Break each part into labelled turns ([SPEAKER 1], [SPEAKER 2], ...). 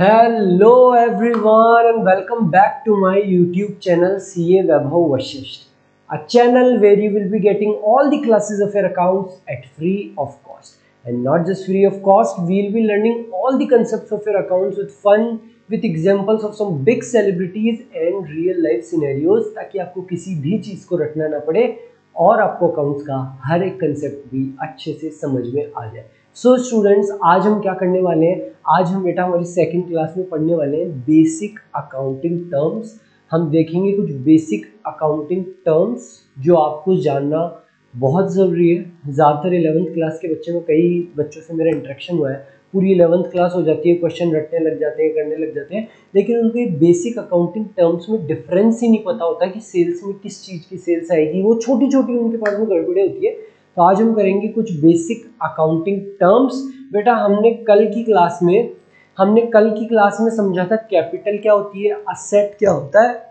[SPEAKER 1] Hello everyone and welcome back to my YouTube channel CA Vaibhav Vashisht, a channel where you will be getting all the classes of your accounts at free of cost. And not just free of cost, we will be learning all the concepts of your accounts with fun, with examples of some big celebrities and real life scenarios, ताकि आपको किसी भी चीज़ को रटना ना पड़े और आपको अकाउंट्स का हर एक कंसेप्ट भी अच्छे से समझ में आ जाए। सो स्टूडेंट्स, आज हम क्या करने वाले हैं? आज हम बेटा हमारी सेकंड क्लास में पढ़ने वाले हैं बेसिक अकाउंटिंग टर्म्स। हम देखेंगे कुछ बेसिक अकाउंटिंग टर्म्स जो आपको जानना बहुत ज़रूरी है। ज़्यादातर 11th क्लास के बच्चे में कई बच्चों से मेरा इंटरेक्शन हुआ है, पूरी 11th क्लास हो जाती है, क्वेश्चन रटने लग जाते हैं, करने लग जाते हैं, लेकिन उनको ये बेसिक अकाउंटिंग टर्म्स में डिफरेंस ही नहीं पता होता कि सेल्स में किस चीज़ की सेल्स आएगी। वो छोटी छोटी उनके पास में गड़बड़े होती है। तो आज हम करेंगे कुछ बेसिक अकाउंटिंग टर्म्स। बेटा हमने कल की क्लास में समझा था कैपिटल क्या होती है, असेट क्या होता है,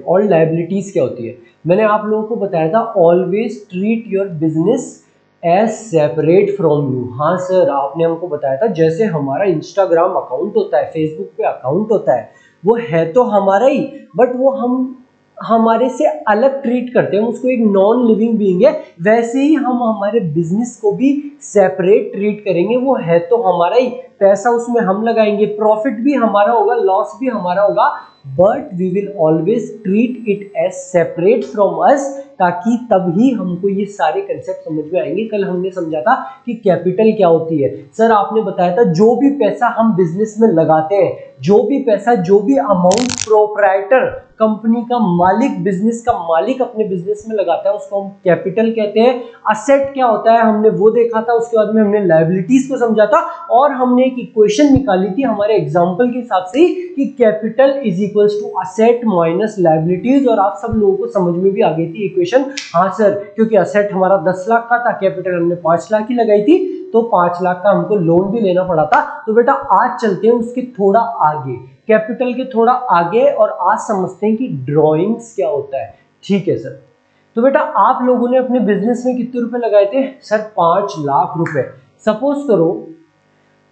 [SPEAKER 1] और लायबिलिटीज क्या होती है। मैंने आप लोगों को बताया था always treat your business as separate from you. हाँ सर, आपने हमको बताया था जैसे हमारा इंस्टाग्राम अकाउंट होता है, फेसबुक पे अकाउंट होता है, वो है तो हमारा ही, बट वो हम हमारे से अलग ट्रीट करते हैं, उसको एक नॉन लिविंग बीइंग है। वैसे ही हम हमारे बिजनेस को भी सेपरेट ट्रीट करेंगे, वो है तो हमारा ही, पैसा उसमें हम लगाएंगे, प्रॉफिट भी हमारा होगा, लॉस भी हमारा होगा, but we will always treat it as separate from us, ताकि तभी हमको ये सारे कंसेप्ट समझ में आएंगे। कल हमने समझा था कि कैपिटल क्या होती है। सर आपने बताया था जो भी पैसा हम बिजनेस में लगाते हैं, जो भी अमाउंट प्रोप्राइटर, कंपनी का मालिक, बिजनेस का मालिक अपने बिजनेस में लगाता है, उसको हम कैपिटल कहते हैं। असेट क्या होता है हमने वो देखा था, उसके बाद में हमने लायबिलिटीज को समझा था, और हमने एक इक्वेशन निकाली थी हमारे एग्जांपल के हिसाब से कि capital is equals to asset minus liabilities, और आप सब लोगों को समझ में भी आ गई थी इक्वेशन। हाँ सर, क्योंकि असेट हमारा 10 लाख का था, कैपिटल हमने 5 लाख की लगाई थी, तो 5 लाख का हमको लोन भी लेना पड़ा था। तो बेटा आज चलते हैं उसके थोड़ा आगे, कैपिटल के थोड़ा आगे, और आज समझते हैं कि ड्राइंग्स क्या होता है। ठीक है सर। तो बेटा आप लोगों ने अपने बिजनेस में कितने रुपए लगाए थे? सर 5 लाख रुपए। सपोज करो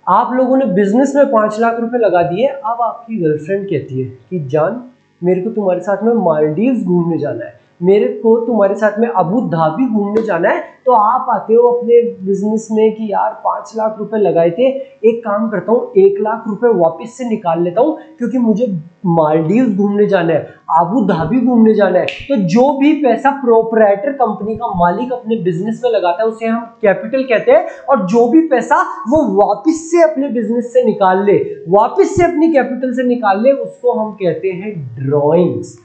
[SPEAKER 1] आप लोगों ने बिजनेस में 5 लाख रुपए लगा दिए। अब आपकी गर्लफ्रेंड कहती है कि जान, मेरे को तुम्हारे साथ में मालदीव्स घूमने जाना है, मेरे को तुम्हारे साथ में अबू धाबी घूमने जाना है। तो आप आते हो अपने बिजनेस में कि यार 5 लाख रुपए लगाए थे, एक काम करता हूँ 1 लाख रुपए वापस से निकाल लेता हूँ, क्योंकि मुझे मालदीव्स घूमने जाना है, अबू धाबी घूमने जाना है। तो जो भी पैसा प्रोप्राइटर, कंपनी का मालिक अपने बिजनेस में लगाता है, उसे हम कैपिटल कहते हैं। और जो भी पैसा वो वापस से अपने बिजनेस से निकाल ले, वापस से अपनी कैपिटल से निकाल ले, उसको हम कहते हैं ड्रॉइंग्स।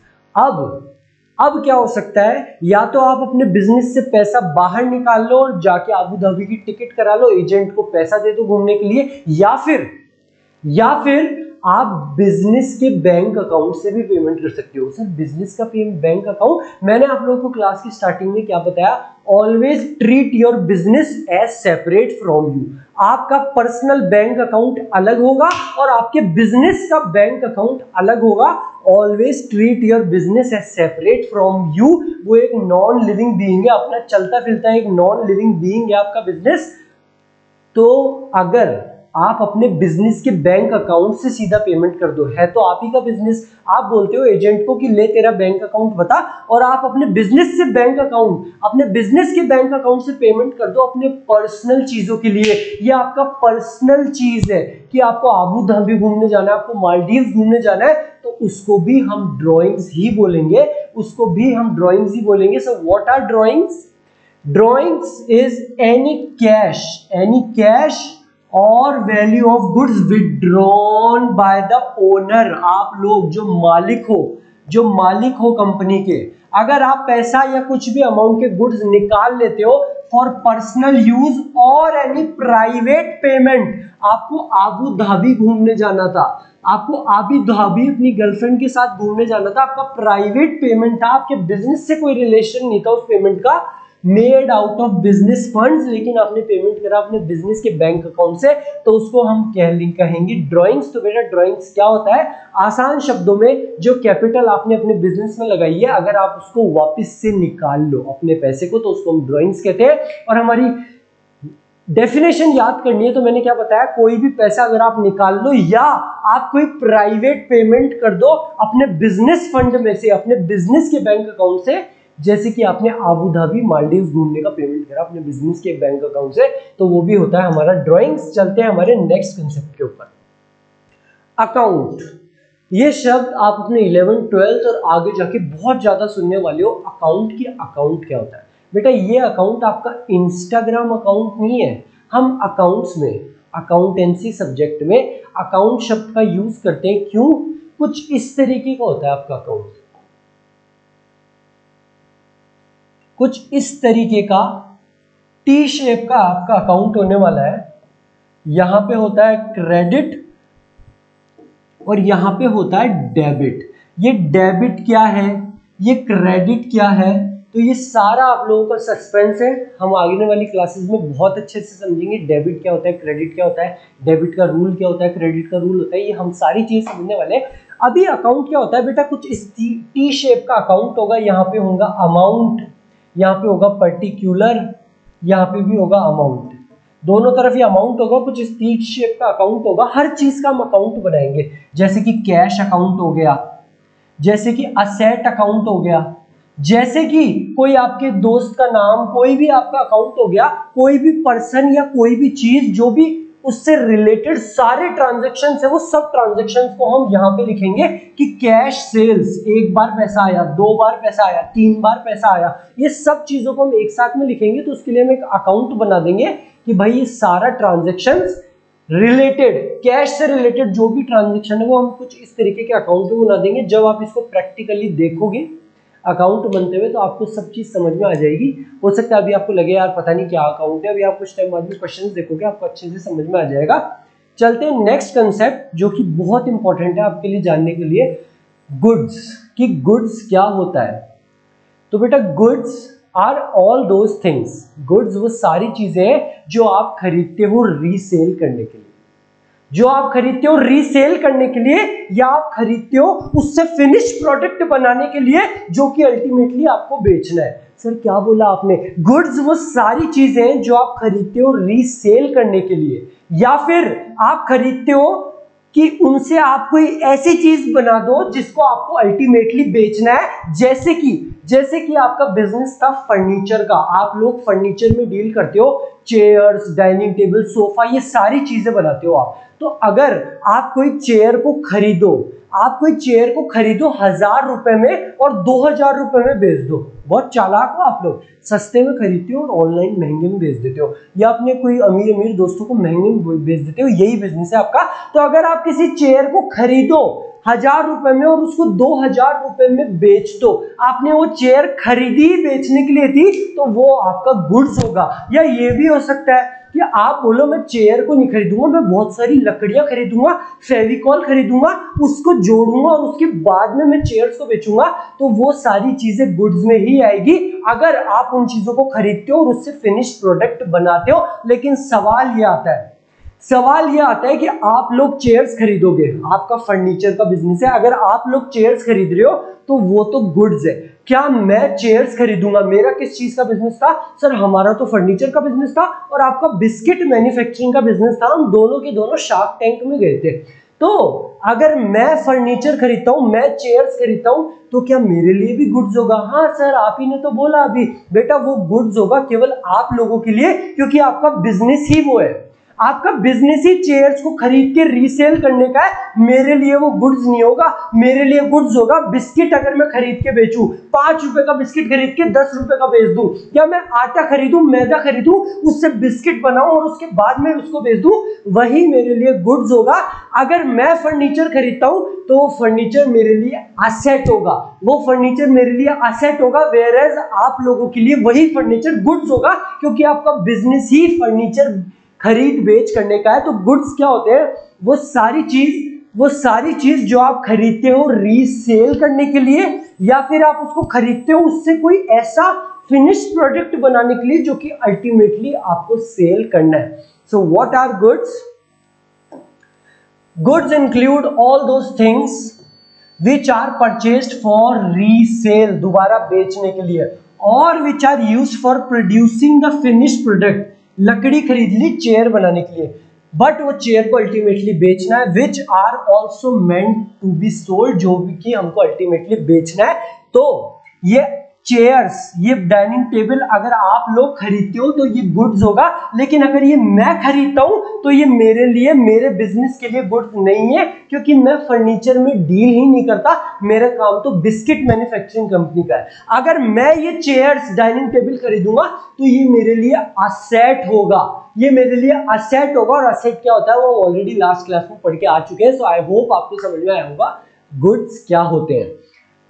[SPEAKER 1] अब क्या हो सकता है? या तो आप अपने बिजनेस से पैसा बाहर निकाल लो और जाके अबू धाबी की टिकट करा लो, एजेंट को पैसा दे दो घूमने के लिए, या फिर आप बिजनेस के बैंक अकाउंट से भी पेमेंट कर सकते हो। सर बिजनेस का बैंक अकाउंट, मैंने आप लोगों को क्लास की स्टार्टिंग में क्या बताया? Always treat your business as separate from you. आपका पर्सनल बैंक अकाउंट अलग होगा और आपके बिजनेस का बैंक अकाउंट अलग होगा। Always treat your business as separate from you. वो एक नॉन लिविंग बीइंग है, अपना चलता फिरता एक नॉन लिविंग बीइंग है आपका बिजनेस। तो अगर आप अपने बिजनेस के बैंक अकाउंट से सीधा पेमेंट कर दो, है तो आप ही का बिजनेस, आप बोलते हो एजेंट को कि ले तेरा बैंक अकाउंट बता, और आप अपने बिजनेस से बैंक अकाउंट, अपने बिजनेस के बैंक अकाउंट से पेमेंट कर दो अपने पर्सनल चीजों के लिए। ये आपका पर्सनल चीज है कि आपको अबू धाबी घूमने जाना है, आपको मालदीव्स घूमने जाना है, तो उसको भी हम ड्रॉइंग्स ही बोलेंगे, so what are drawings? Drawings is any cash or value of goods withdrawn by the owner. आप लोग जो मालिक हो कंपनी के, अगर आप पैसा या कुछ भी अमाउंट के गुड्स निकाल लेते हो फॉर पर्सनल यूज और एनी प्राइवेट पेमेंट, आपको अबू धाबी घूमने जाना था, आपको अबू धाबी अपनी गर्लफ्रेंड के साथ घूमने जाना था, आपका प्राइवेट पेमेंट था, आपके बिजनेस से कोई रिलेशन नहीं था उस पेमेंट का, made out of business funds, लेकिन आपने पेमेंट करा अपने बिजनेस के बैंक अकाउंट से, तो उसको हम कहेंगे ड्रॉइंग्स। तो बेटा ड्रॉइंग्स क्या होता है? आसान शब्दों में, जो कैपिटल आपने अपने बिजनेस में लगाई है, अगर आप उसको वापस से निकाल लो अपने पैसे को, तो उसको हम ड्रॉइंग्स कहते हैं। और हमारी डेफिनेशन याद करनी है तो मैंने क्या बताया, कोई भी पैसा अगर आप निकाल लो या आप कोई प्राइवेट पेमेंट कर दो अपने बिजनेस फंड में से, अपने बिजनेस के बैंक अकाउंट से, जैसे कि आपने आबू धाबी मालदीव घूमने का पेमेंट करा अपने बिजनेस के बैंक अकाउंट से, तो वो भी होता है हमारा ड्राइंग्स। चलते हैं हमारे नेक्स्ट कंसेप्ट के ऊपर, अकाउंट। ये शब्द आप अपने 11th 12th और आगे जाके बहुत ज्यादा सुनने वाले हो, अकाउंट की। अकाउंट क्या होता है बेटा? ये अकाउंट आपका इंस्टाग्राम अकाउंट नहीं है। हम अकाउंट्स में, अकाउंटेंसी सब्जेक्ट में अकाउंट शब्द का यूज करते हैं। क्यों? कुछ इस तरीके का होता है आपका अकाउंट, कुछ इस तरीके का टी शेप का आपका अकाउंट होने वाला है। यहां पे होता है क्रेडिट और यहां पे होता है डेबिट। ये डेबिट क्या है, ये क्रेडिट क्या है, तो ये सारा आप लोगों का सस्पेंस है। हम आगे वाली क्लासेस में बहुत अच्छे से समझेंगे डेबिट क्या होता है, क्रेडिट क्या होता है, डेबिट का रूल क्या होता है, क्रेडिट का रूल होता है, ये हम सारी चीज समझने वाले हैं। अभी अकाउंट क्या होता है बेटा? कुछ इस टी शेप का अकाउंट होगा। यहाँ पे होगा अमाउंट, यहाँ पे होगा पर्टिकुलर, यहाँ पे भी होगा अमाउंट, दोनों तरफ ये अमाउंट होगा। कुछ इस टी शेप का अकाउंट होगा। हर चीज का हम अकाउंट बनाएंगे, जैसे कि कैश अकाउंट हो गया, जैसे कि असेट अकाउंट हो गया, जैसे कि कोई आपके दोस्त का नाम, कोई भी आपका अकाउंट हो गया, कोई भी पर्सन या कोई भी चीज जो भी उससे रिलेटेड सारे ट्रांजैक्शंस है, वो सब ट्रांजैक्शंस को हम यहाँ पे लिखेंगे कि कैश सेल्स, एक बार पैसा आया, 2 बार पैसा आया, 3 बार पैसा आया, ये सब चीजों को हम एक साथ में लिखेंगे। तो उसके लिए हम एक अकाउंट बना देंगे कि भाई ये सारा ट्रांजैक्शंस रिलेटेड, कैश से रिलेटेड जो भी ट्रांजैक्शन है वो हम कुछ इस तरीके के अकाउंट में बना देंगे। जब आप इसको प्रैक्टिकली देखोगे अकाउंट बनते हुए तो आपको सब चीज समझ में आ जाएगी। हो सकता है अभी आपको लगे यार पता नहीं क्या अकाउंट है, अभी आप कुछ टाइम बाद में क्वेश्चंस देखोगे आपको अच्छे से समझ में आ जाएगा। चलते हैं नेक्स्ट कंसेप्ट जो कि बहुत इंपॉर्टेंट है आपके लिए जानने के लिए, गुड्स। कि गुड्स क्या होता है? तो बेटा goods are all those things, goods वो सारी चीजें हैं जो आप खरीदते हो रीसेल करने के लिए, जो आप खरीदते हो रीसेल करने के लिए, या आप खरीदते हो उससे फिनिश प्रोडक्ट बनाने के लिए जो कि अल्टीमेटली आपको बेचना है। सर क्या बोला आपने? गुड्स वो सारी चीजें जो आप खरीदते हो रीसेल करने के लिए, या फिर आप खरीदते हो कि उनसे आप कोई ऐसी चीज बना दो जिसको आपको अल्टीमेटली बेचना है। जैसे कि आपका बिजनेस था फर्नीचर का, आप लोग फर्नीचर में डील करते हो, चेयर्स, डाइनिंग टेबल, सोफा, ये सारी चीजें बनाते हो आप। तो अगर आप कोई चेयर को खरीदो, आप कोई चेयर को खरीदो 1000 रुपए में और 2000 रुपए में बेच दो, बहुत चालाक हो आप लोग, सस्ते में खरीदते हो और ऑनलाइन महंगे में बेच देते हो, या अपने कोई अमीर दोस्तों को महंगे में बेच देते हो, यही बिजनेस है आपका। तो अगर आप किसी चेयर को खरीदो 1000 रुपए में और उसको 2000 रुपए में बेच दो, आपने वो चेयर खरीदी बेचने के लिए थी, तो वो आपका गुड्स होगा। या ये भी हो सकता है कि आप बोलो मैं चेयर को नहीं खरीदूंगा, मैं बहुत सारी लकड़ियां खरीदूंगा, फेविकॉल खरीदूंगा, उसको जोड़ूंगा और उसके बाद में मैं चेयर्स को बेचूंगा, तो वो सारी चीजें गुड्स में ही आएगी अगर आप उन चीजों को खरीदते हो और उससे फिनिश प्रोडक्ट बनाते हो। लेकिन सवाल ये आता है कि आप लोग चेयर्स खरीदोगे, आपका फर्नीचर का बिजनेस है, अगर आप लोग चेयर्स खरीद रहे हो तो वो तो गुड्स है। क्या मैं चेयर्स खरीदूंगा? मेरा किस चीज का बिजनेस था? सर हमारा तो फर्नीचर का बिजनेस था और आपका बिस्किट मैन्युफैक्चरिंग का बिजनेस था, हम दोनों के दोनों शार्क टैंक में गए थे। तो अगर मैं फर्नीचर खरीदता हूं, मैं चेयर्स खरीदता हूं, तो क्या मेरे लिए भी गुड्स होगा? हाँ सर आप ही ने तो बोला अभी, बेटा वो गुड्स होगा केवल आप लोगों के लिए, क्योंकि आपका बिजनेस ही वो है, आपका बिजनेस ही चेयर्स को खरीद के रीसेल करने का है। मेरे लिए वो गुड्स नहीं होगा, मेरे लिए गुड्स होगा बिस्किट अगर मैं खरीद के बेचूं, 5 रुपए का बिस्किट खरीद के 10 रुपए का बेच दूं, या मैं आटा खरीदूं, मैदा खरीदूं, उससे बिस्किट बनाऊं और उसके बाद में उसको बेच दूं, वही मेरे लिए गुड्स होगा। अगर मैं फर्नीचर खरीदता हूं तो वो फर्नीचर मेरे लिए असेट होगा, वो फर्नीचर मेरे लिए असेट होगा, वेयरएज आप लोगों के लिए वही फर्नीचर गुड्स होगा, क्योंकि आपका बिजनेस ही फर्नीचर खरीद बेच करने का है। तो गुड्स क्या होते हैं? वो सारी चीज जो आप खरीदते हो रीसेल करने के लिए, या फिर आप उसको खरीदते हो उससे कोई ऐसा फिनिश प्रोडक्ट बनाने के लिए जो कि अल्टीमेटली आपको सेल करना है। So what are goods? Goods include all those things which are purchased for resale, दोबारा बेचने के लिए, और which are used for producing the finish product, लकड़ी खरीद ली चेयर बनाने के लिए, बट वो चेयर को अल्टीमेटली बेचना है, which are also meant to be sold, जो भी कि हमको अल्टीमेटली बेचना है। तो ये चेयर्स, ये डाइनिंग टेबल अगर आप लोग खरीदते हो तो ये गुड्स होगा, लेकिन अगर ये मैं खरीदता हूं तो ये मेरे लिए, मेरे बिजनेस के लिए गुड्स नहीं है, क्योंकि मैं फर्नीचर में डील ही नहीं करता, मेरा काम तो बिस्किट मैन्युफैक्चरिंग कंपनी का है। अगर मैं ये चेयर्स डाइनिंग टेबल खरीदूंगा तो ये मेरे लिए असेट होगा, ये मेरे लिए असेट होगा। और असेट क्या होता है वो ऑलरेडी लास्ट क्लास में पढ़ के आ चुके हैं, सो आई होप आपको समझ में आया होगा गुड्स क्या होते हैं।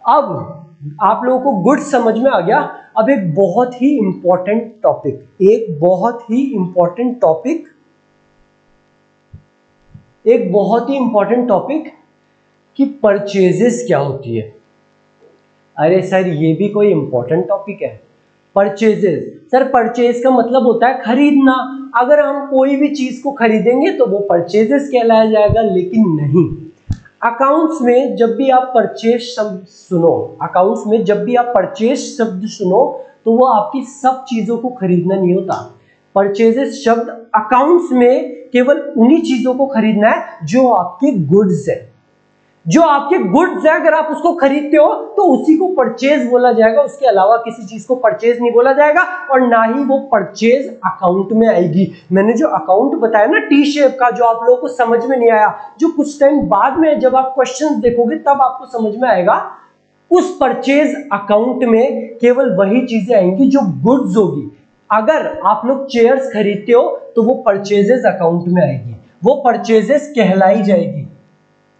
[SPEAKER 1] अब आप लोगों को गुड्स समझ में आ गया। अब एक बहुत ही इंपॉर्टेंट टॉपिक, एक बहुत ही इंपॉर्टेंट टॉपिक कि परचेजेस क्या होती है। अरे सर ये भी कोई इंपॉर्टेंट टॉपिक है, परचेजेस। सर परचेज का मतलब होता है खरीदना, अगर हम कोई भी चीज को खरीदेंगे तो वो परचेजेस कहलाया जाएगा, लेकिन नहीं। अकाउंट्स में जब भी आप परचेज शब्द सुनो, अकाउंट्स में जब भी आप परचेज शब्द सुनो तो वो आपकी सब चीजों को खरीदना नहीं होता। परचेजेस शब्द अकाउंट्स में केवल उन्हीं चीजों को खरीदना है जो आपके गुड्स है, जो आपके गुड्स है। अगर आप उसको खरीदते हो तो उसी को परचेज बोला जाएगा, उसके अलावा किसी चीज को परचेज नहीं बोला जाएगा, और ना ही वो परचेज अकाउंट में आएगी। मैंने जो अकाउंट बताया ना टी शेप का, जो आप लोगों को समझ में नहीं आया, जो कुछ टाइम बाद में जब आप क्वेश्चंस देखोगे तब आपको समझ में आएगा, उस परचेज अकाउंट में केवल वही चीजें आएंगी जो गुड्स होगी। अगर आप लोग चेयर्स खरीदते हो तो वो परचेजेस अकाउंट में आएगी, वो परचेजेस कहलाई जाएगी।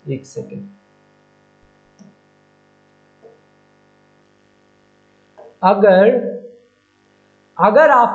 [SPEAKER 1] एक सेकेंड, अगर आप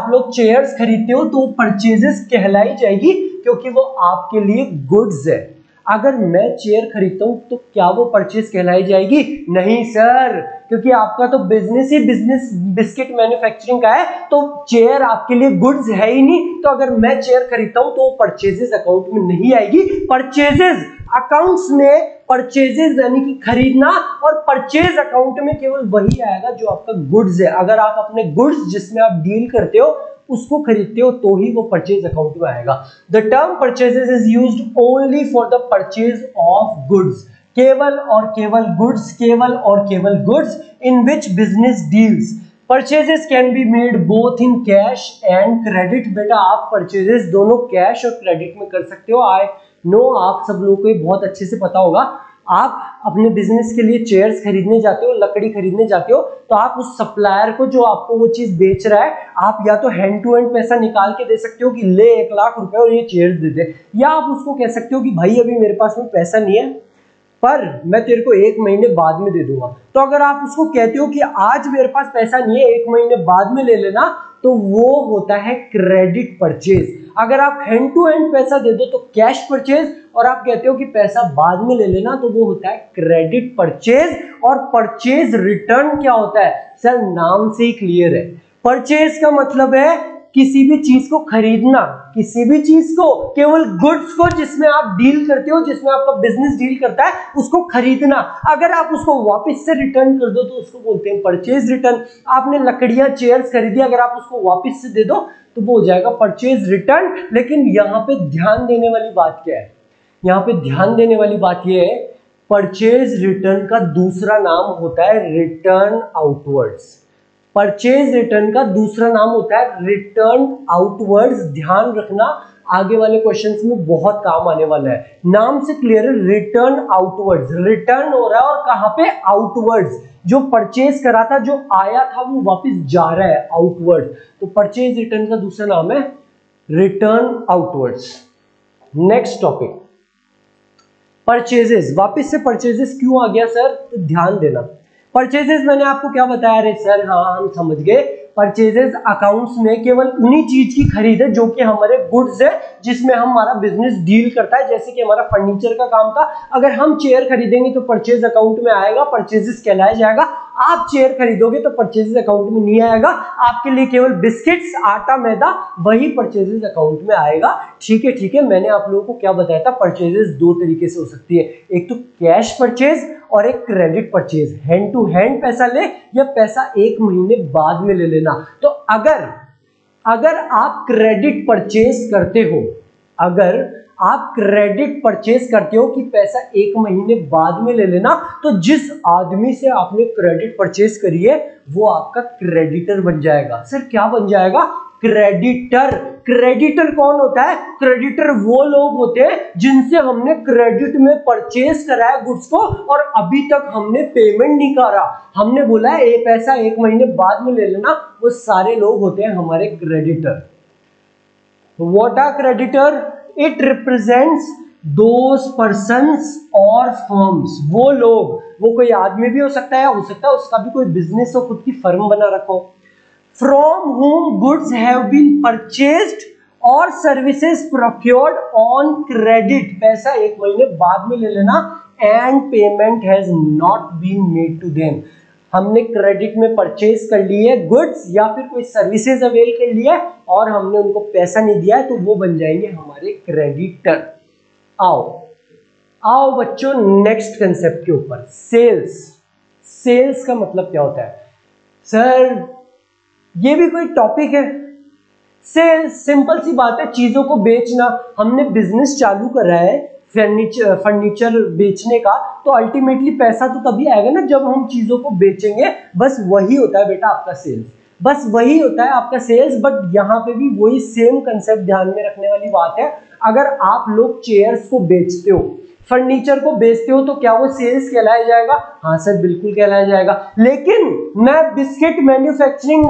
[SPEAKER 1] लोग चेयर्स खरीदते हो तो परचेजेस कहलाई जाएगी, क्योंकि वो आपके लिए गुड्स है। अगर मैं चेयर खरीदता हूं तो क्या वो परचेज कहलाई जाएगी? नहीं सर, क्योंकि आपका तो बिजनेस ही बिजनेस बिस्किट मैन्युफैक्चरिंग का है, तो चेयर आपके लिए गुड्स है ही नहीं। तो अगर मैं चेयर खरीदता हूं तो वो परचेजेस अकाउंट में नहीं आएगी। परचेजेस अकाउंट्स में परचेजेस यानी कि खरीदना, और परचेज अकाउंट में केवल वही आएगा जो आपका गुड्स है। अगर आप अपने गुड्स जिसमें आप डील करते हो उसको खरीदते हो तो ही वो परचेज अकाउंट में आएगा। The term purchases is used only for the purchase of goods, केवल और केवल गुड्स, केवल और केवल goods in which business deals. Purchases can be made both in cash and credit. बेटा आप परचेजेस दोनों कैश और क्रेडिट में कर सकते हो। आई नो आप सब लोगों को ये बहुत अच्छे से पता होगा। आप अपने बिजनेस के लिए चेयर्स खरीदने जाते हो, लकड़ी खरीदने जाते हो, तो आप उस सप्लायर को जो आपको वो चीज बेच रहा है, आप या तो हैंड टू हैंड पैसा निकाल के दे सकते हो कि ले 1 लाख रुपए और ये चेयर्स दे दे, या आप उसको कह सकते हो कि भाई अभी मेरे पास में पैसा नहीं है, पर मैं तेरे को 1 महीने बाद में दे दूंगा। तो अगर आप उसको कहते हो कि आज मेरे पास पैसा नहीं है, 1 महीने बाद में ले लेना, तो वो होता है क्रेडिट परचेज। अगर आप हैंड टू हैंड पैसा दे दो तो कैश परचेज, और आप कहते हो कि पैसा बाद में ले लेना, तो वो होता है क्रेडिट परचेज। और परचेज रिटर्न क्या होता है सर? नाम से ही क्लियर है। परचेज का मतलब है किसी भी चीज को खरीदना, किसी भी चीज को, केवल गुड्स को जिसमें आप डील करते हो, जिसमें आपका बिजनेस डील करता है, उसको खरीदना। अगर आप उसको वापस से रिटर्न कर दो तो उसको बोलते हैं परचेज रिटर्न। आपने लकड़ियां चेयर्स खरीदी, अगर आप उसको वापस से दे दो तो वो हो जाएगा परचेज रिटर्न। लेकिन यहाँ पे ध्यान देने वाली बात क्या है? यहाँ पे ध्यान देने वाली बात यह है, परचेज रिटर्न का दूसरा नाम होता है रिटर्न आउटवर्ड्स। परचेज रिटर्न का दूसरा नाम होता है रिटर्न आउटवर्ड्स। ध्यान रखना, आगे वाले क्वेश्चंस में बहुत काम आने वाला है। नाम से क्लियर है, रिटर्न आउटवर्ड्स। रिटर्न हो रहा है और कहां पे? आउटवर्ड्स। जो परचेज करा था, जो आया था, वो वापस जा रहा है आउटवर्ड। तो परचेज रिटर्न का दूसरा नाम है return outwards. Next topic, purchases. वापस से परचेजेस क्यों आ गया सर? तो ध्यान देना, परचेजेस मैंने आपको क्या बताया? अरे सर हाँ हम समझ गए, परचेजेस अकाउंट्स में केवल उन्हीं चीज की खरीद है जो कि हमारे गुड्स है, जिसमें हमारा बिजनेस डील करता है। जैसे कि हमारा फर्नीचर का काम था, अगर हम चेयर खरीदेंगे तो परचेज अकाउंट में आएगा, परचेजेस कहलाया जाएगा। आप चेयर खरीदोगे तो परचेजेस अकाउंट में नहीं आएगा, आपके लिए केवल बिस्किट्स, आटा, मैदा, वही परचेजेस अकाउंट में आएगा। ठीक है ठीक है, मैंने आप लोगों को क्या बताया था? परचेजेस 2 तरीके से हो सकती है, एक तो कैश परचेज और एक credit purchase. Hand to hand पैसा ले या पैसा 1 महीने बाद में ले लेना। तो अगर आप क्रेडिट परचेज करते हो, अगर आप क्रेडिट परचेज करते हो कि पैसा 1 महीने बाद में ले लेना, तो जिस आदमी से आपने क्रेडिट परचेज करी है वो आपका क्रेडिटर बन जाएगा। सर क्या बन जाएगा? क्रेडिटर। क्रेडिटर कौन होता है? क्रेडिटर वो लोग होते हैं जिनसे हमने क्रेडिट में परचेज करा है गुड्स को और अभी तक हमने पेमेंट नहीं करा, हमने बोला है ये पैसा 1 महीने बाद में ले लेना, वो सारे लोग होते हैं हमारे creditor. What are creditor? It represents those persons और फर्म्स, वो लोग, वो कोई आदमी भी हो सकता है, उसका भी कोई बिजनेस हो, खुद की फर्म बना रखो, from whom goods have been purchased और सर्विसेज procured on credit, पैसा 1 महीने बाद में ले लेना, and payment has not been made to them, हमने क्रेडिट में परचेज कर ली है गुड्स या फिर कोई सर्विसेज अवेल कर लिया है और हमने उनको पैसा नहीं दिया है, तो वो बन जाएंगे हमारे क्रेडिटर। आओ बच्चों नेक्स्ट कंसेप्ट के ऊपर, सेल्स। सेल्स का मतलब क्या होता है? सर ये भी कोई टॉपिक है? सेल्स सिंपल सी बात है, चीजों को बेचना। हमने बिजनेस चालू करा है फर्नीचर बेचने का, तो अल्टीमेटली पैसा तो तभी आएगा ना जब हम चीजों को बेचेंगे। बस वही होता है बेटा आपका सेल्स, बस वही होता है आपका सेल्स। बट यहाँ पे भी वही सेम कंसेप्ट ध्यान में रखने वाली बात है। अगर आप लोग चेयर्स को बेचते हो, फर्नीचर को बेचते हो, तो क्या वो सेल्स कहलाया जाएगा? हाँ सर बिल्कुल कहलाया जाएगा। लेकिन मैं बिस्किट मैन्युफैक्चरिंग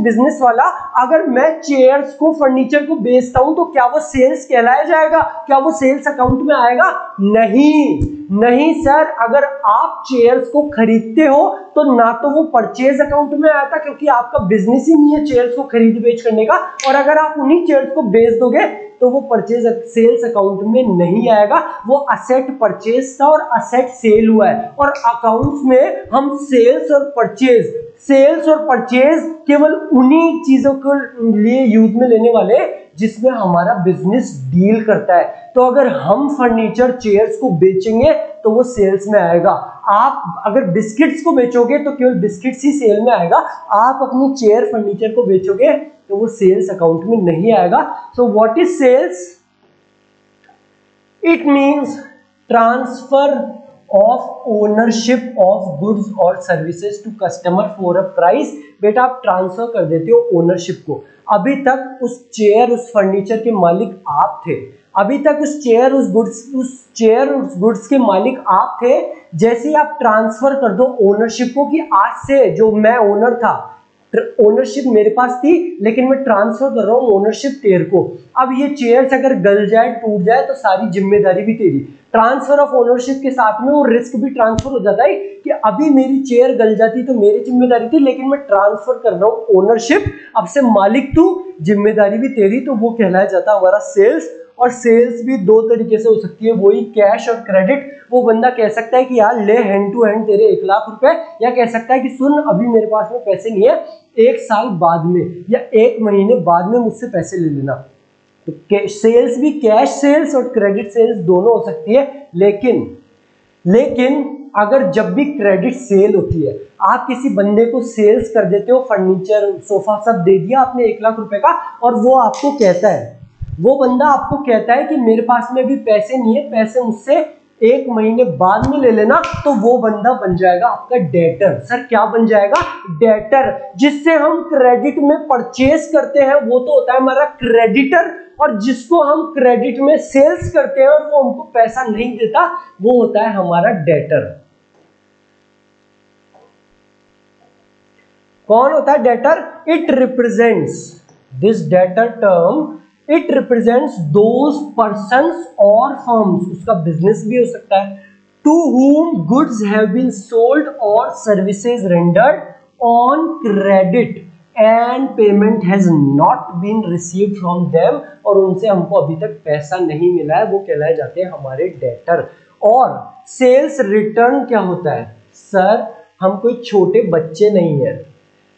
[SPEAKER 1] बिजनेस वाला, अगर मैं चेयर्स को, फर्नीचर को बेचता हूं, तो क्या वो सेल्स कहलाया जाएगा? क्या वो सेल्स अकाउंट में आएगा? नहीं सर। अगर आप चेयर्स को खरीदते हो तो ना तो वो परचेज अकाउंट में आता, क्योंकि आपका बिजनेस ही नहीं है चेयर्स को खरीद बेच करने का, और अगर आप उन्हीं चेयर्स को बेच दोगे तो वो परचेज सेल्स अकाउंट में नहीं आएगा। वो असेट परचेज था और असेट सेल हुआ है, और अकाउंट्स में हम सेल्स और परचेज केवल उन्हीं चीजों के लिए यूज में लेने वाले जिसमें हमारा बिजनेस डील करता है। तो अगर हम फर्नीचर चेयर्स को बेचेंगे तो वो सेल्स में आएगा। आप अगर बिस्किट्स को बेचोगे तो केवल बिस्किट्स ही सेल में आएगा। आप अपनी चेयर फर्नीचर को बेचोगे तो वो सेल्स अकाउंट में नहीं आएगा। So what is sales? It means transfer of ownership of goods और services to customer for a price. बेटा आप ट्रांसफर कर देते हो ओनरशिप को। अभी तक उस चेयर, उस फर्नीचर के मालिक आप थे, अभी तक उस चेयर, उस गुड्स के मालिक आप थे। जैसे ही आप ट्रांसफर कर दो ओनरशिप को कि आज से जो मैं ओनर था, ओनरशिप मेरे पास थी, लेकिन मैं ट्रांसफर कर रहा हूं ओनरशिप तेरे को। अब ये चेयर्स अगर गल जाए, टूट जाए, तो सारी जिम्मेदारी भी तेरी। ट्रांसफर ऑफ ओनरशिप के साथ में वो रिस्क भी ट्रांसफर हो जाता है कि अभी मेरी चेयर गल जाती तो मेरी जिम्मेदारी थी, लेकिन मैं ट्रांसफर कर रहा हूं ओनरशिप, अब से मालिक तू, जिम्मेदारी भी तेरी। तो वो कहलाया जाता है हमारा सेल्स। और सेल्स भी दो तरीके से हो सकती है, वही कैश और क्रेडिट। वो बंदा कह सकता है कि यार ले हैंड टू हैंड तेरे 1 लाख रुपए, या कह सकता है कि सुन अभी मेरे पास में पैसे नहीं है, 1 साल बाद में या 1 महीने बाद में मुझसे पैसे ले लेना। तो सेल्स भी कैश सेल्स और क्रेडिट सेल्स दोनों हो सकती है। लेकिन अगर जब भी क्रेडिट सेल होती है, आप किसी बंदे को सेल्स कर देते हो, फर्नीचर सोफा सब दे दिया आपने 1 लाख रुपए का, और वो आपको कहता है, वो बंदा आपको कहता है कि मेरे पास में भी पैसे नहीं है, पैसे मुझसे 1 महीने बाद में ले लेना, तो वो बंदा बन जाएगा आपका डेटर। सर क्या बन जाएगा? डेटर। जिससे हम क्रेडिट में परचेज करते हैं वो तो होता है हमारा क्रेडिटर, और जिसको हम क्रेडिट में सेल्स करते हैं और वो हमको पैसा नहीं देता, वो होता है हमारा डेटर। कौन होता है debtor? It represents, this debtor term, it represents those persons और फर्म्स, उसका बिजनेस भी हो सकता है, to whom goods have been sold or services rendered on credit and payment has not been received from them, और उनसे हमको अभी तक पैसा नहीं मिला है, वो कहलाए जाते हैं हमारे डेटर। और सेल्स रिटर्न क्या होता है? सर हम कोई छोटे बच्चे नहीं है,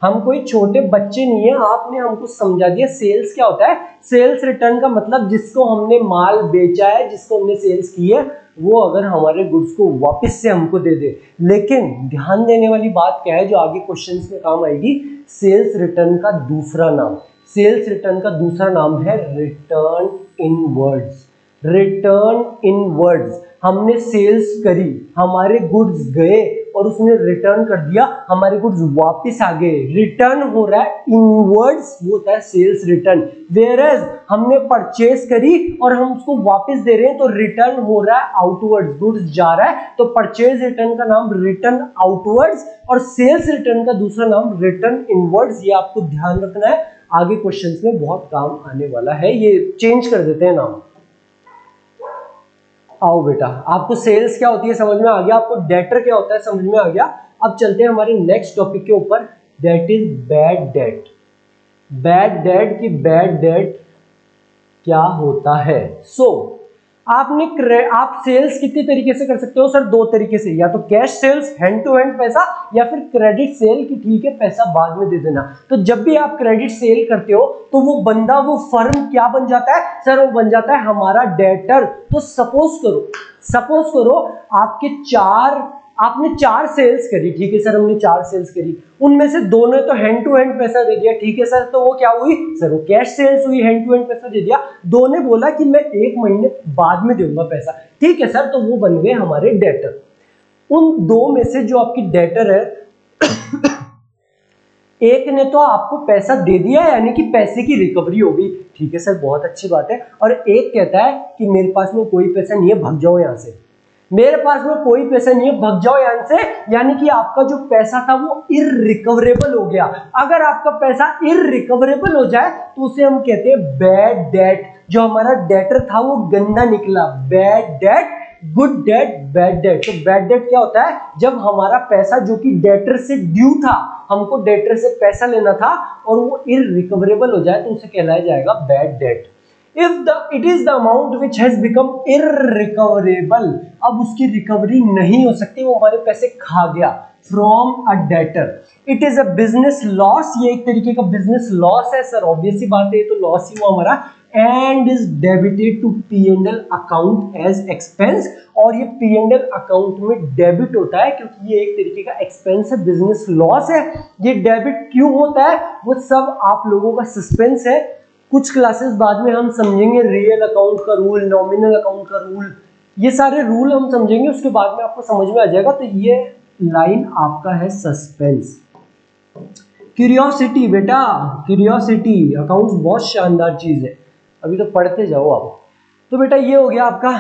[SPEAKER 1] हम कोई छोटे बच्चे नहीं है, आपने हमको समझा दिया सेल्स क्या होता है। सेल्स रिटर्न का मतलब जिसको हमने माल बेचा है, जिसको हमने सेल्स की है, वो अगर हमारे गुड्स को वापस से हमको दे दे। लेकिन ध्यान देने वाली बात क्या है जो आगे क्वेश्चंस में काम आएगी, सेल्स रिटर्न का दूसरा नाम, सेल्स रिटर्न का दूसरा नाम है रिटर्न इनवर्ड्स। रिटर्न इनवर्ड्स, हमने सेल्स करी, हमारे गुड्स गए और उसने रिटर्न कर दिया, हमारे गुड्स वापस आ गए, रिटर्न हो रहा है इनवर्ड्स, वो होता है सेल्स रिटर्न। वेयरएज हमने परचेस करी और हम उसको वापस दे रहे हैं तो रिटर्न हो रहा है आउटवर्ड्स, गुड्स जा रहा है, तो परचेज रिटर्न का नाम रिटर्न आउटवर्ड्स और सेल्स रिटर्न का दूसरा नाम रिटर्न इनवर्ड्स। ये आपको ध्यान रखना है, आगे क्वेश्चंस में बहुत काम आने वाला है। ये चेंज कर देते हैं नाम। आओ बेटा, आपको सेल्स क्या होती है समझ में आ गया, आपको डेटर क्या होता है समझ में आ गया। अब चलते हैं हमारे नेक्स्ट टॉपिक के ऊपर, that is bad debt. Bad date की बैड डेट क्या होता है। आप सेल्स कितने तरीके से कर सकते हो सर? दो तरीके से, या तो cash sales hand to hand पैसा, या फिर क्रेडिट सेल कि ठीक है पैसा बाद में दे देना। तो जब भी आप क्रेडिट सेल करते हो तो वो बंदा, वो फर्म क्या बन जाता है सर? वो बन जाता है हमारा डेटर। तो सपोज करो आपने चार सेल्स करी, ठीक है सर हमने 4 सेल्स करी, उनमें से दोनों तो हैंड टू हैंड पैसा दे दिया, ठीक है सर, तो वो क्या हुई सर? वो कैश सेल्स हुई, हैंड टू हैंड पैसा दे दिया। दो ने बोला कि मैं 1 महीने बाद में दूंगा पैसा, ठीक है सर, तो वो बन गए हमारे डेटर। उन दो में से जो आपकी डेटर है एक ने तो आपको पैसा दे दिया, यानी कि पैसे की रिकवरी हो गई, ठीक है सर बहुत अच्छी बात है। और एक कहता है कि मेरे पास में कोई पैसा नहीं है, भाग जाओ यहां से, मेरे पास में कोई पैसा नहीं है, भाग जाओ यहां से। यानी कि आपका जो पैसा था वो इररिकवरेबल हो गया। अगर आपका पैसा इररिकवरेबल हो जाए तो उसे हम कहते हैं बैड डेट। जो हमारा डेटर था वो गंदा निकला, bad debt, good debt, bad debt. तो बैड डेट क्या होता है? जब हमारा पैसा जो कि डेटर से ड्यू था, हमको डेटर से पैसा लेना था और वो इररिकवरेबल हो जाए तो उसे कहलाया जाएगा bad debt. It is the amount which has become irrecoverable, अब उसकी रिकवरी नहीं हो सकती, वो हमारे पैसे खा गया। From a debtor, it is a business loss, ये एक तरीके का बिजनेस लॉस है सर, ऑब्वियस सी बात है, तो लॉस ही हुआ हमारा। And is debited to P&L account as expense, और ये P&L अकाउंट में डेबिट होता है क्योंकि ये एक तरीके का एक्सपेंस है, बिजनेस लॉस है। ये डेबिट क्यों होता है वो सब आप लोगों का सस्पेंस है, कुछ क्लासेस बाद में हम समझेंगे। रियल अकाउंट का रूल, नॉमिनल अकाउंट का रूल, ये सारे रूल हम समझेंगे, उसके बाद में आपको समझ में आ जाएगा। तो ये लाइन आपका है सस्पेंस। क्यूरियोसिटी बेटा, क्यूरियोसिटी, अकाउंट्स बहुत शानदार चीज है, अभी तो पढ़ते जाओ आप। तो बेटा ये हो गया आपका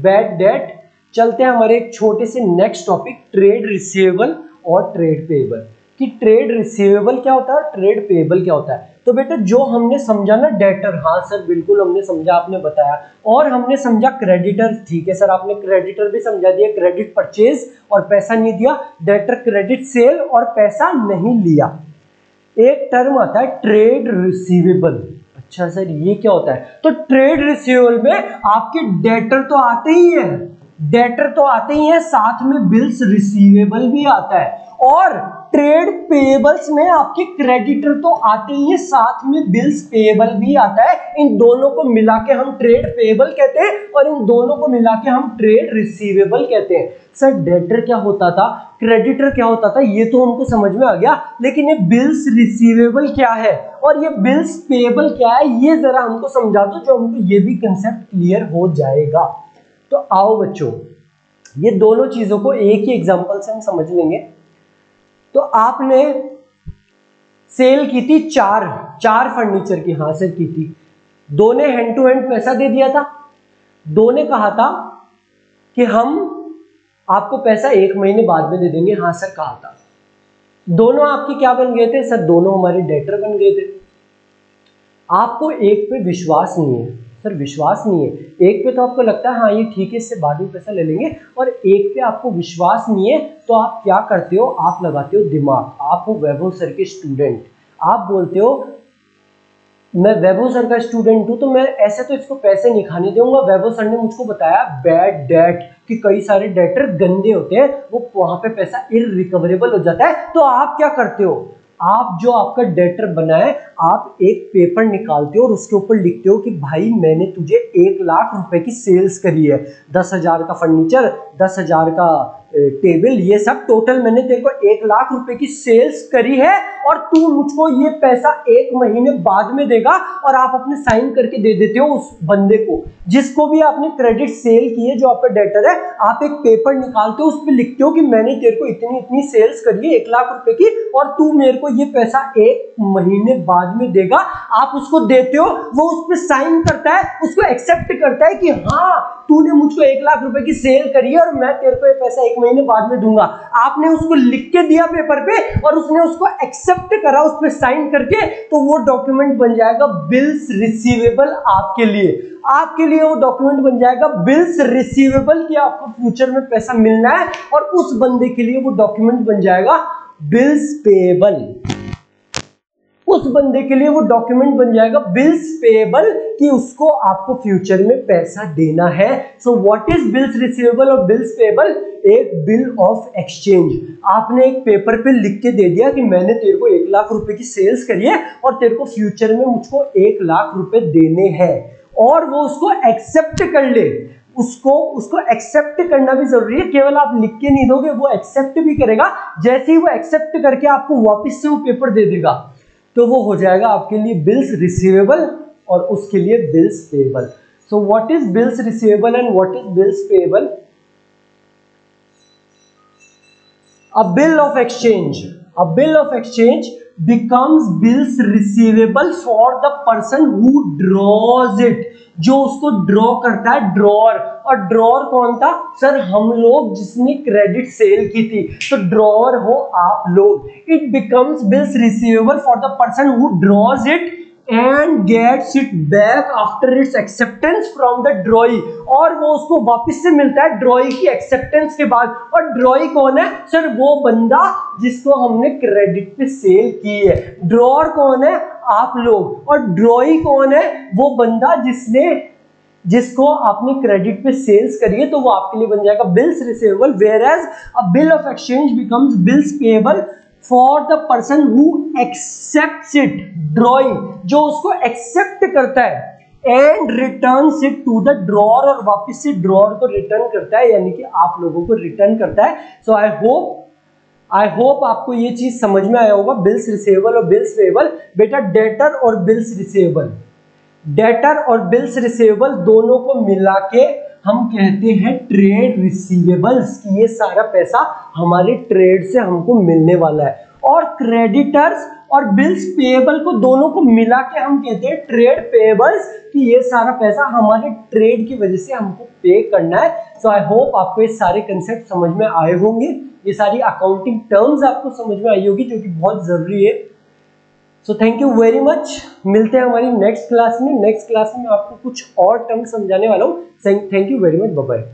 [SPEAKER 1] बैड डेट। चलते हैं हमारे एक छोटे से नेक्स्ट टॉपिक, ट्रेड रिसीवेबल और ट्रेड पेएबल। कि ट्रेड रिसीवेबल क्या होता है, ट्रेड पेएबल क्या होता है। तो बेटा जो हमने समझा ना डेटर, हाँ सर बिल्कुल हमने समझा, आपने बताया, और हमने समझा क्रेडिटर, ठीक है सर आपने क्रेडिटर भी समझा दिया, क्रेडिट परचेज और पैसा नहीं दिया, डेटर क्रेडिट सेल और पैसा नहीं लिया। एक टर्म आता है ट्रेड रिसीवेबल। अच्छा सर ये क्या होता है? तो ट्रेड रिसीवेबल में आपके डेटर तो आते ही है, डेटर तो आते ही है, साथ में बिल्स रिसीवेबल भी आता है, और ट्रेड पेएबल्स में आपके क्रेडिटर तो आते ही है, साथ में बिल्स पेएबल भी आता है। इन दोनों को मिला के हम ट्रेड पेएबल कहते हैं और इन दोनों को मिला के हम ट्रेड रिसीवेबल कहते हैं। सर डेटर क्या होता था, क्रेडिटर क्या होता था, ये तो हमको समझ में आ गया, लेकिन ये बिल्स रिसीवेबल क्या है और ये बिल्स पेएबल क्या है, ये जरा हमको समझा दो, जो हमको ये भी कंसेप्ट क्लियर हो जाएगा। तो आओ बच्चों, ये दोनों चीजों को एक ही एग्जांपल से हम समझ लेंगे। तो आपने सेल की थी चार फर्नीचर की, हाँ सर की थी, दो ने हैंड टू हैंड पैसा दे दिया था, दो ने कहा था कि हम आपको पैसा 1 महीने बाद में दे देंगे, हाँ सर कहा था। दोनों आपके क्या बन गए थे सर? दोनों हमारे डेटर बन गए थे। आपको एक पे विश्वास नहीं है सर, विश्वास नहीं है, एक पे तो आपको लगता है हाँ ये ठीक है इससे बाद में पैसा ले लेंगे, और एक पे आपको विश्वास नहीं है, तो आप क्या करते हो, आप लगाते हो दिमाग। आप हो वैभव सर के स्टूडेंट, आप बोलते हो मैं वैभव सर का स्टूडेंट हूं तो मैं ऐसे तो इसको पैसे नहीं खाने दूंगा, वैभव सर ने मुझको बताया बैड डेट कि कई सारे डेटर गंदे होते हैं, वो वहां पे पैसा इररिकवरेबल हो जाता है। तो आप क्या करते हो, आप जो आपका डेटर बना है, आप एक पेपर निकालते हो और उसके ऊपर लिखते हो कि भाई मैंने तुझे 1 लाख रुपए की सेल्स करी है, 10,000 का फर्नीचर, 10,000 का टेबल, ये सब टोटल मैंने तेरे को 1 लाख रुपए की सेल्स करी है और तू मुझको ये पैसा 1 महीने बाद में देगा। और आप अपने साइन करके दे देते हो उस बंदे को जिसको भी आपने क्रेडिट सेल की है, जो आपका डेटर है। आप एक पेपर निकालते हो, उस पर लिखते हो कि मैंने तेरे को इतनी इतनी सेल्स करी है 1 लाख रुपए की और तू मेरे को ये पैसा 1 महीने बाद में देगा। आप उसको देते हो, वो उस पर साइन करता है, उसको एक्सेप्ट करता है कि हाँ तूने मुझको 1 लाख रुपए की सेल करी है और मैं तेरे को ये पैसा 1 महीने बाद में दूंगा। आपने उसको लिख के दिया पेपर पे और उसने उसको एक्सेप्ट करा उस पर साइन करके, तो वो डॉक्यूमेंट बन जाएगा बिल्स रिसीवेबल आपके लिए। आपके लिए वो डॉक्यूमेंट बन जाएगा बिल्स रिसीवेबल कि आपको फ्यूचर में पैसा मिलना है, और उस बंदे के लिए वो डॉक्यूमेंट बन जाएगा बिल्स पेएबल। उस बंदे के लिए वो डॉक्यूमेंट बन जाएगा बिल्स पेएबल कि उसको आपको फ्यूचर में पैसा देना है। So what is bills receivable और बिल्स पेएबल? एक बिल ऑफ एक्सचेंज। आपने एक पेपर पे लिख के दे दिया कि मैंने तेरे को 1 लाख रुपए की सेल्स करी है और तेरे को फ्यूचर में मुझको 1 लाख रुपए देने हैं, और वो उसको एक्सेप्ट कर ले। उसको एक्सेप्ट करना भी जरूरी है, केवल आप लिख के नहीं दोगे, वो एक्सेप्ट भी करेगा। जैसे ही वो एक्सेप्ट करके आपको वापस से वो पेपर दे देगा तो वो हो जाएगा आपके लिए बिल्स रिसीवेबल और उसके लिए bills payable. So what is bills receivable and what is bills payable? A bill of exchange becomes bills receivable for the person who draws it। जो उसको ड्रॉ करता है, ड्रॉअर। और ड्रॉअर कौन था सर? हम लोग जिसने क्रेडिट सेल की थी, तो ड्रॉअर हो आप लोग। It becomes bills receivable for the person who draws it and gets it back after its acceptance from the drawee। और वो उसको वापस से मिलता है ड्रॉई की एक्सेप्टेंस के बाद। और ड्रॉई कौन है सर? वो बंदा जिसको हमने क्रेडिट पे सेल की है। ड्रॉअर कौन है? आप लोग। और ड्रॉई कौन है? वो बंदा जिसको आपने क्रेडिट पे सेल्स करी है, तो वो आपके लिए बन जाएगा bills receivable. Whereas a bill of exchange becomes bills payable for the person who accepts it, drawing, जो उसको एक्सेप्ट करता है and returns it to the drawer, और वापस से ड्रॉअर को रिटर्न करता है, यानी कि आप लोगों को रिटर्न करता है। सो आई होप आपको ये चीज समझ में आया होगा, बिल्स रिसीवेबल और बिल्स पेएबल। बेटा डेटर और बिल्स रिसीवेबल, डेटर और बिल्स रिसीवेबल दोनों को मिला के हम कहते हैं ट्रेड रिसीवेबल्स, कि ये सारा पैसा हमारे ट्रेड से हमको मिलने वाला है। और क्रेडिटर्स और बिल्स पेएबल को दोनों को मिला के हम कहते हैं ट्रेड पेएबल्स, कि ये सारा पैसा हमारे ट्रेड की वजह से हमको पे करना है। सो आई होप आपको ये सारे कंसेप्ट समझ में आए होंगे, ये सारी अकाउंटिंग टर्म्स आपको समझ में आई होगी, जो कि बहुत जरूरी है। So thank you very much. मिलते हैं हमारी नेक्स्ट क्लास में। नेक्स्ट क्लास में आपको कुछ और टर्म समझाने वाला हूँ। Thank you very much. Bye bye.